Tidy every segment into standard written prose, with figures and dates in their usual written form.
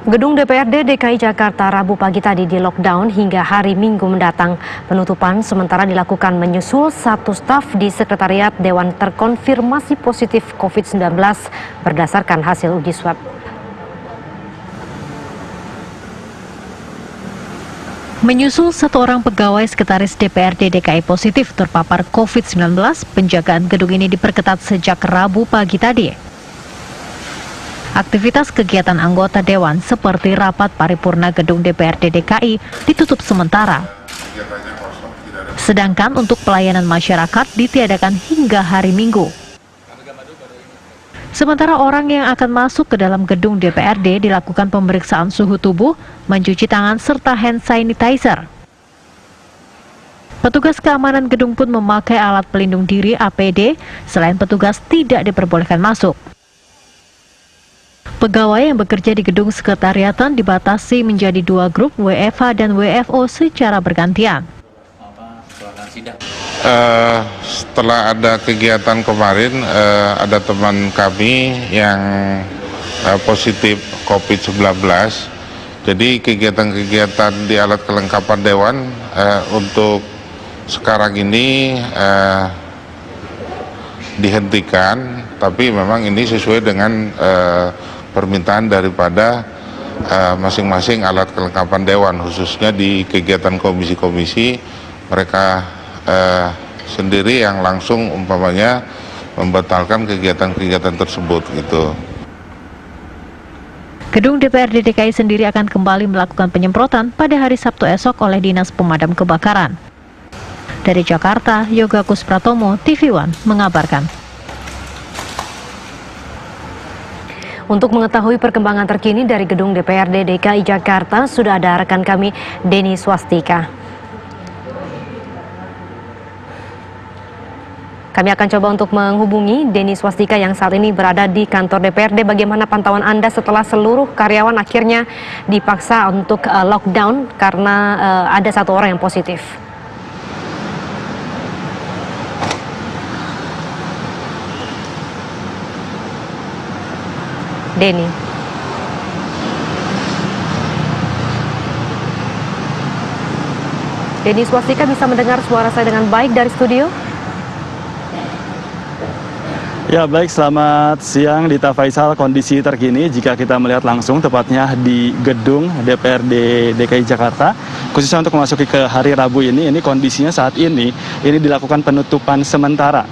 Gedung DPRD DKI Jakarta Rabu pagi tadi di lockdown hingga hari Minggu mendatang. Penutupan sementara dilakukan menyusul satu staf di Sekretariat Dewan terkonfirmasi positif COVID-19 berdasarkan hasil uji swab. Menyusul satu orang pegawai sekretaris DPRD DKI positif terpapar COVID-19, penjagaan gedung ini diperketat sejak Rabu pagi tadi. Aktivitas kegiatan anggota Dewan seperti rapat paripurna gedung DPRD DKI ditutup sementara. Sedangkan untuk pelayanan masyarakat ditiadakan hingga hari Minggu. Sementara orang yang akan masuk ke dalam gedung DPRD dilakukan pemeriksaan suhu tubuh, mencuci tangan serta hand sanitizer. Petugas keamanan gedung pun memakai alat pelindung diri APD, selain petugas tidak diperbolehkan masuk. Pegawai yang bekerja di gedung sekretariatan dibatasi menjadi 2 grup WFH dan WFO secara bergantian. Setelah ada kegiatan kemarin, ada teman kami yang positif COVID-19. Jadi kegiatan-kegiatan di alat kelengkapan Dewan untuk sekarang ini dihentikan, tapi memang ini sesuai dengan permintaan daripada masing-masing alat kelengkapan Dewan, khususnya di kegiatan komisi-komisi mereka sendiri yang langsung umpamanya membatalkan kegiatan-kegiatan tersebut gitu. Gedung DPRD DKI sendiri akan kembali melakukan penyemprotan pada hari Sabtu esok oleh Dinas Pemadam Kebakaran. Dari Jakarta, Yoga Kuspratomo, TV One mengabarkan. Untuk mengetahui perkembangan terkini dari gedung DPRD DKI Jakarta, sudah ada rekan kami, Denny Swastika. Kami akan coba untuk menghubungi Denny Swastika yang saat ini berada di kantor DPRD. Bagaimana pantauan Anda setelah seluruh karyawan akhirnya dipaksa untuk lockdown karena ada satu orang yang positif? Denny. Denny Swastika, bisa mendengar suara saya dengan baik dari studio? Ya baik, selamat siang Dita Faisal. Kondisi terkini jika kita melihat langsung tepatnya di gedung DPRD DKI Jakarta, khususnya untuk memasuki ke hari Rabu ini kondisinya saat ini dilakukan penutupan sementara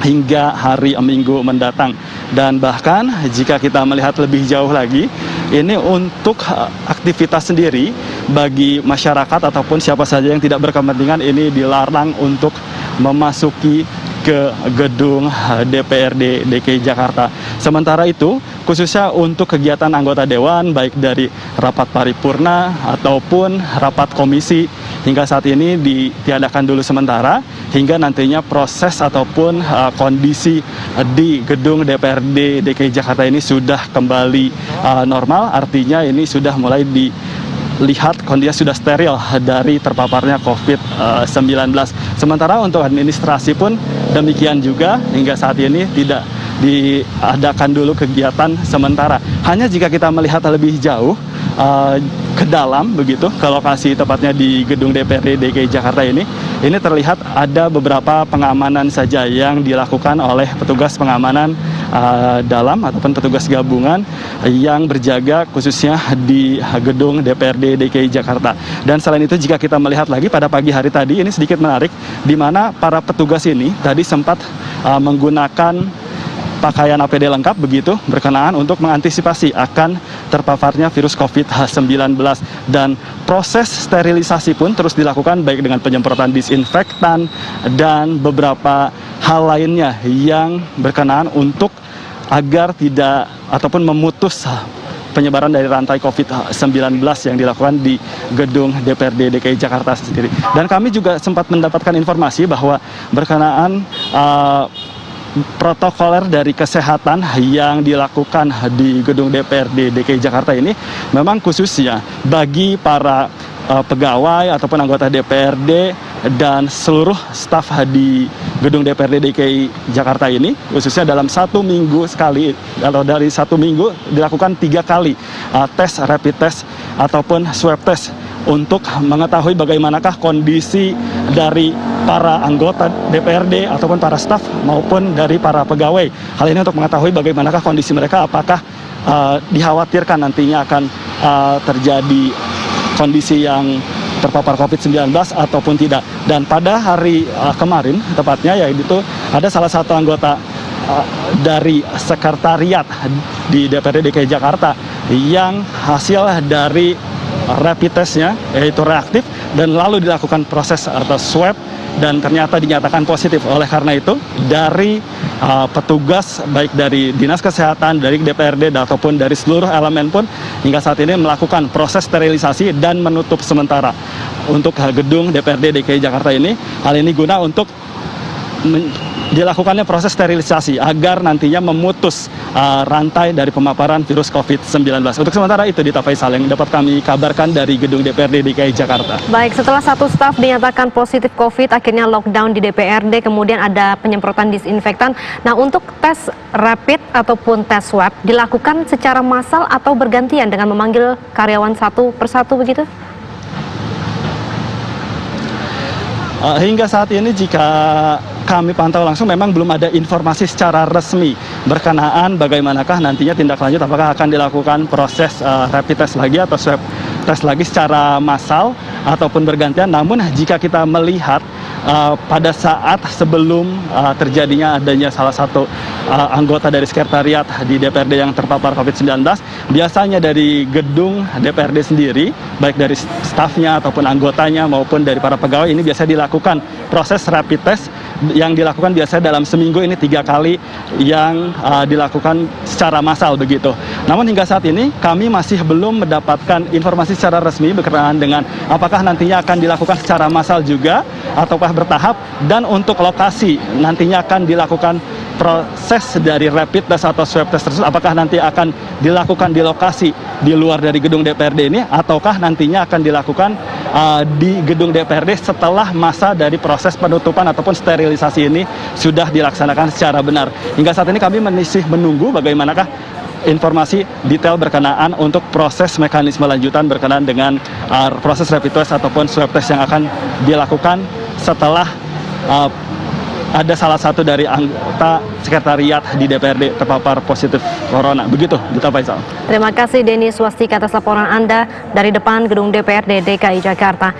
hingga hari Minggu mendatang. Dan bahkan jika kita melihat lebih jauh lagi, ini untuk aktivitas sendiri bagi masyarakat ataupun siapa saja yang tidak berkepentingan ini dilarang untuk memasuki ke gedung DPRD DKI Jakarta. Sementara itu, khususnya untuk kegiatan anggota Dewan, baik dari rapat paripurna ataupun rapat komisi, hingga saat ini ditiadakan dulu sementara, hingga nantinya proses ataupun kondisi di gedung DPRD DKI Jakarta ini sudah kembali normal, artinya ini sudah mulai lihat kondisi sudah steril dari terpaparnya COVID-19. Sementara untuk administrasi pun demikian juga, hingga saat ini tidak diadakan dulu kegiatan sementara. Hanya jika kita melihat lebih jauh ke dalam begitu, ke lokasi tepatnya di gedung DPRD DKI Jakarta ini terlihat ada beberapa pengamanan saja yang dilakukan oleh petugas pengamanan dalam ataupun petugas gabungan yang berjaga khususnya di gedung DPRD DKI Jakarta. Dan selain itu jika kita melihat lagi pada pagi hari tadi, ini sedikit menarik, di mana para petugas ini tadi sempat menggunakan pakaian APD lengkap begitu berkenaan untuk mengantisipasi akan terpaparnya virus COVID-19, dan proses sterilisasi pun terus dilakukan baik dengan penyemprotan disinfektan dan beberapa hal lainnya yang berkenaan untuk agar tidak ataupun memutus penyebaran dari rantai COVID-19 yang dilakukan di gedung DPRD DKI Jakarta sendiri. Dan kami juga sempat mendapatkan informasi bahwa berkenaan protokoler dari kesehatan yang dilakukan di gedung DPRD DKI Jakarta ini memang khususnya bagi para pegawai ataupun anggota DPRD dan seluruh staf di gedung DPRD DKI Jakarta ini, khususnya dalam 1 minggu sekali, kalau dari 1 minggu dilakukan 3 kali tes rapid test ataupun swab test untuk mengetahui bagaimanakah kondisi dari para anggota DPRD ataupun para staf maupun dari para pegawai. Hal ini untuk mengetahui bagaimanakah kondisi mereka, apakah dikhawatirkan nantinya akan terjadi kondisi yang terpapar COVID-19 ataupun tidak. Dan pada hari kemarin tepatnya, yaitu ada salah satu anggota dari sekretariat di DPRD DKI Jakarta yang hasil dari rapid testnya yaitu reaktif, dan lalu dilakukan proses atau swab dan ternyata dinyatakan positif. Oleh karena itu, dari petugas baik dari Dinas Kesehatan, dari DPRD ataupun dari seluruh elemen pun hingga saat ini melakukan proses sterilisasi dan menutup sementara untuk gedung DPRD DKI Jakarta ini. Hal ini guna untuk dilakukannya proses sterilisasi agar nantinya memutus rantai dari pemaparan virus COVID-19. Untuk sementara itu, Dita Faisal yang dapat kami kabarkan dari gedung DPRD DKI Jakarta. Baik, setelah 1 staf dinyatakan positif COVID, akhirnya lockdown di DPRD, kemudian ada penyemprotan disinfektan. Nah, untuk tes rapid ataupun tes swab dilakukan secara massal atau bergantian dengan memanggil karyawan satu persatu begitu? Hingga saat ini jika kami pantau langsung memang belum ada informasi secara resmi berkenaan bagaimanakah nantinya tindak lanjut, apakah akan dilakukan proses rapid test lagi atau swab test lagi secara massal ataupun bergantian. Namun jika kita melihat pada saat sebelum terjadinya adanya salah satu anggota dari sekretariat di DPRD yang terpapar COVID-19, biasanya dari gedung DPRD sendiri, baik dari stafnya ataupun anggotanya maupun dari para pegawai, ini biasa dilakukan proses rapid test yang dilakukan biasanya dalam seminggu ini 3 kali yang dilakukan secara massal begitu. Namun hingga saat ini kami masih belum mendapatkan informasi secara resmi berkenaan dengan apakah nantinya akan dilakukan secara massal juga ataukah bertahap, dan untuk lokasi nantinya akan dilakukan proses dari rapid test atau swab test tersebut, apakah nanti akan dilakukan di lokasi di luar dari gedung DPRD ini ataukah nantinya akan dilakukan di gedung DPRD setelah masa dari proses penutupan ataupun sterilisasi ini sudah dilaksanakan secara benar. Hingga saat ini kami masih menunggu bagaimanakah informasi detail berkenaan untuk proses mekanisme lanjutan berkenaan dengan proses rapid test ataupun swab test yang akan dilakukan setelah ada salah satu dari anggota sekretariat di DPRD terpapar positif corona. Begitu, Dita Faisal. Terima kasih Denny Swastika atas laporan Anda dari depan gedung DPRD DKI Jakarta.